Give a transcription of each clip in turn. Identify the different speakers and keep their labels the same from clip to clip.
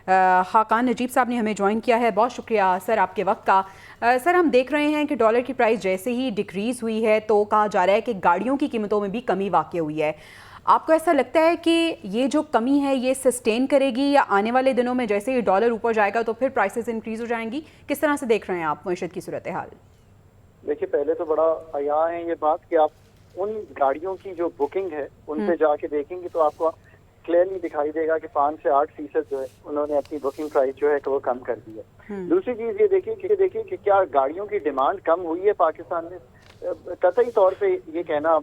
Speaker 1: खाकान नजीब साहब ने हमें ज्वाइन किया है। बहुत शुक्रिया सर आपके वक्त का। सर, हम देख रहे हैं कि डॉलर की प्राइस जैसे ही डिक्रीज़ हुई है तो कहा जा रहा है कि गाड़ियों की कीमतों में भी कमी वाक़ई हुई है। आपको ऐसा लगता है कि ये जो कमी है ये सस्टेन करेगी या आने वाले दिनों में जैसे ही डॉलर ऊपर जाएगा तो फिर प्राइसेस इंक्रीज़ हो जाएंगी? किस तरह से देख रहे हैं आप मईशत की सूरत हाल?
Speaker 2: देखिए, पहले तो बड़ा हया है ये बात कि आप उन गाड़ियों की जो बुकिंग है उन पे जाके देखेंगे तो आपको क्लियरली दिखाई देगा कि 5 से 8% जो है उन्होंने अपनी बुकिंग प्राइस जो है वो कम कर दी है। दूसरी चीज ये देखिए कि क्या गाड़ियों की डिमांड कम हुई है पाकिस्तान में? कतई तौर पे ये कहना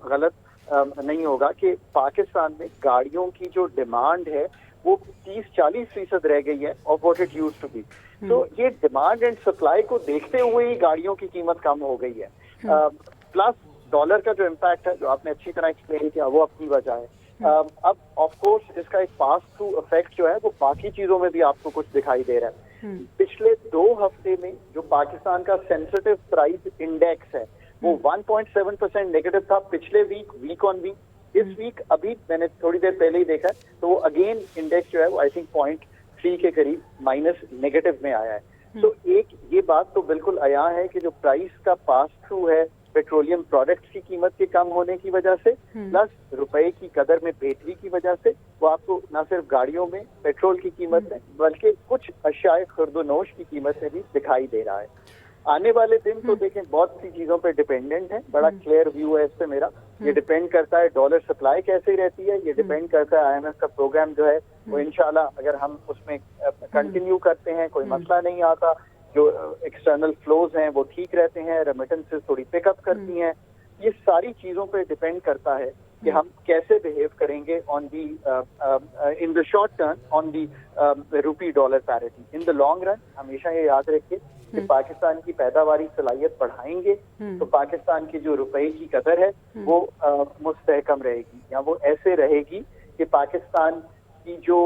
Speaker 2: गलत नहीं होगा कि पाकिस्तान में गाड़ियों की जो डिमांड है वो 30-40% रह गई है और what it used to be. तो ये डिमांड एंड सप्लाई को देखते हुए ही गाड़ियों की कीमत कम हो गई है। प्लस डॉलर का जो इम्पैक्ट है, जो आपने अच्छी तरह एक्सप्लेन किया, वो अपनी वजह है। अब ऑफ कोर्स इसका एक पास थ्रू इफेक्ट जो है वो बाकी चीजों में भी आपको कुछ दिखाई दे रहा है। पिछले 2 हफ्ते में जो पाकिस्तान का सेंसिटिव प्राइस इंडेक्स है वो 1.7% नेगेटिव था पिछले वीक ऑन वीक। इस वीक अभी मैंने थोड़ी देर पहले ही देखा तो वो अगेन इंडेक्स जो है वो आई थिंक 0.3 के करीब माइनस नेगेटिव में आया है। तो एक ये बात तो बिल्कुल आया है कि जो प्राइस का पास थ्रू है पेट्रोलियम प्रोडक्ट्स की कीमत के कम होने की वजह से प्लस रुपए की कदर में बेहतरी की वजह से वो आपको न सिर्फ गाड़ियों में पेट्रोल की कीमत में बल्कि कुछ अशियाए खुर्दोनोश की कीमत में भी दिखाई दे रहा है। आने वाले दिन तो देखें बहुत सी चीजों पे डिपेंडेंट है। बड़ा क्लियर व्यू है इस पे मेरा। ये डिपेंड करता है डॉलर सप्लाई कैसे रहती है, ये डिपेंड करता है IMF का प्रोग्राम जो है वो इंशाल्लाह अगर हम उसमें कंटिन्यू करते हैं कोई मसला नहीं आता, जो एक्सटर्नल फ्लोज हैं वो ठीक रहते हैं, रेमिटेंसेस थोड़ी पिकअप करती हैं। ये सारी चीजों पे डिपेंड करता है कि हम कैसे बिहेव करेंगे on the in the short term on the rupee dollar parity. In the long run हमेशा ये याद रखिए कि पाकिस्तान की पैदावारी सलाहियत बढ़ाएंगे तो पाकिस्तान की जो रुपए की कदर है वो मुस्तहकम रहेगी या वो ऐसे रहेगी कि पाकिस्तान की जो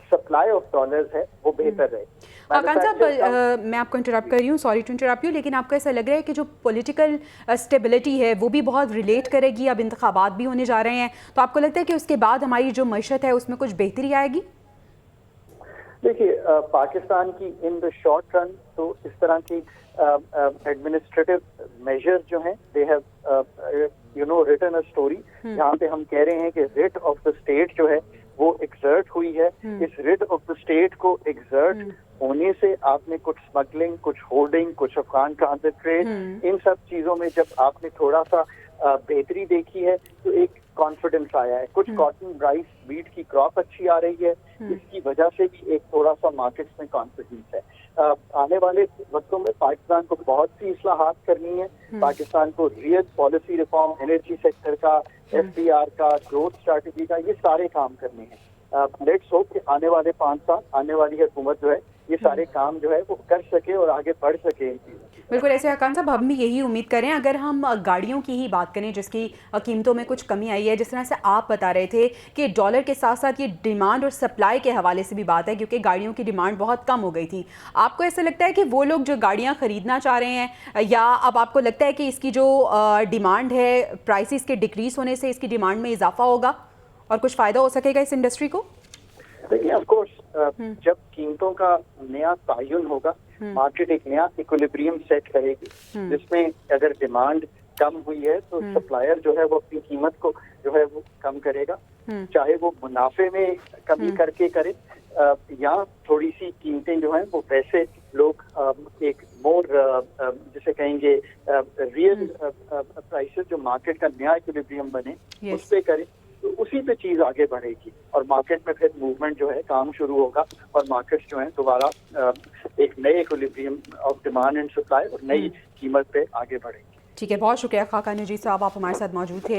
Speaker 2: सप्लाई ऑफ डॉलर्स है वो बेहतर रहे।
Speaker 1: खाकान साहब, मैं आपको इंटरप्ट कर रही हूँ, सॉरी टू इंटरप्ट यू, लेकिन आपको ऐसा लग रहा है कि जो पॉलिटिकल स्टेबिलिटी है वो भी बहुत रिलेट करेगी? अब इंतखाबात भी होने जा रहे हैं तो आपको लगता है कि उसके बाद हमारी जो मईशत है उसमें कुछ बेहतरी आएगी?
Speaker 2: देखिए, पाकिस्तान की इन द शॉर्ट रन तो इस तरह की एडमिनिस्ट्रेटिव मेजर्स जो हैं they have written a story जहाँ पे हम कह रहे हैं कि रिट ऑफ द स्टेट जो है वो एक्सर्ट हुई है। इस रिट ऑफ द स्टेट को एक्सर्ट होने से आपने कुछ स्मगलिंग, कुछ होर्डिंग, कुछ अफगान ट्रांजिट ट्रेड, इन सब चीजों में जब आपने थोड़ा सा बेहतरी देखी है तो एक कॉन्फिडेंस आया है। कुछ कॉटन, राइस, वीट की क्रॉप अच्छी आ रही है, इसकी वजह से भी एक थोड़ा सा मार्केट्स में कॉन्फिडेंस है। आने वाले वक्तों में पाकिस्तान को बहुत सी इस्लाहात करनी है। पाकिस्तान को real policy reform, energy sector का, FDR का, ग्रोथ स्ट्रैटेजी का, ये सारे काम करने हैं। लेट्स होप कि आने वाले 5 साल आने वाली हुकूमत जो है ये सारे काम जो है वो कर सके और आगे बढ़ सके।
Speaker 1: बिल्कुल ऐसे खाकान साहब, हम भी यही उम्मीद करें। अगर हम गाड़ियों की ही बात करें जिसकी कीमतों में कुछ कमी आई है, जिस तरह से आप बता रहे थे कि डॉलर के साथ साथ ये डिमांड और सप्लाई के हवाले से भी बात है क्योंकि गाड़ियों की डिमांड बहुत कम हो गई थी। आपको ऐसा लगता है कि वो लोग जो गाड़ियाँ ख़रीदना चाह रहे हैं या अब आपको लगता है कि इसकी जो डिमांड है प्राइसेस के डिक्रीज होने से इसकी डिमांड में इजाफा होगा और कुछ फ़ायदा हो सकेगा इस इंडस्ट्री को?
Speaker 2: देखिए, ऑफ कोर्स जब कीमतों का नया तायुन होगा मार्केट एक नया इक्विलिब्रियम सेट करेगी जिसमें अगर डिमांड कम हुई है तो सप्लायर जो है वो अपनी कीमत को जो है वो कम करेगा, चाहे वो मुनाफे में कमी करके करे या थोड़ी सी कीमतें जो हैं वो वैसे लोग एक मोर जिसे कहेंगे रियल प्राइसेस जो मार्केट का नया इक्विलिब्रियम बने उस पे करें तो उसी पे चीज आगे बढ़ेगी और मार्केट में फिर मूवमेंट जो है काम शुरू होगा और मार्केट्स जो है दोबारा एक नए equilibrium of demand and supply और नई कीमत पे आगे बढ़ेगी।
Speaker 1: ठीक है, बहुत शुक्रिया खाकान नजीब साहब, आप हमारे साथ मौजूद थे।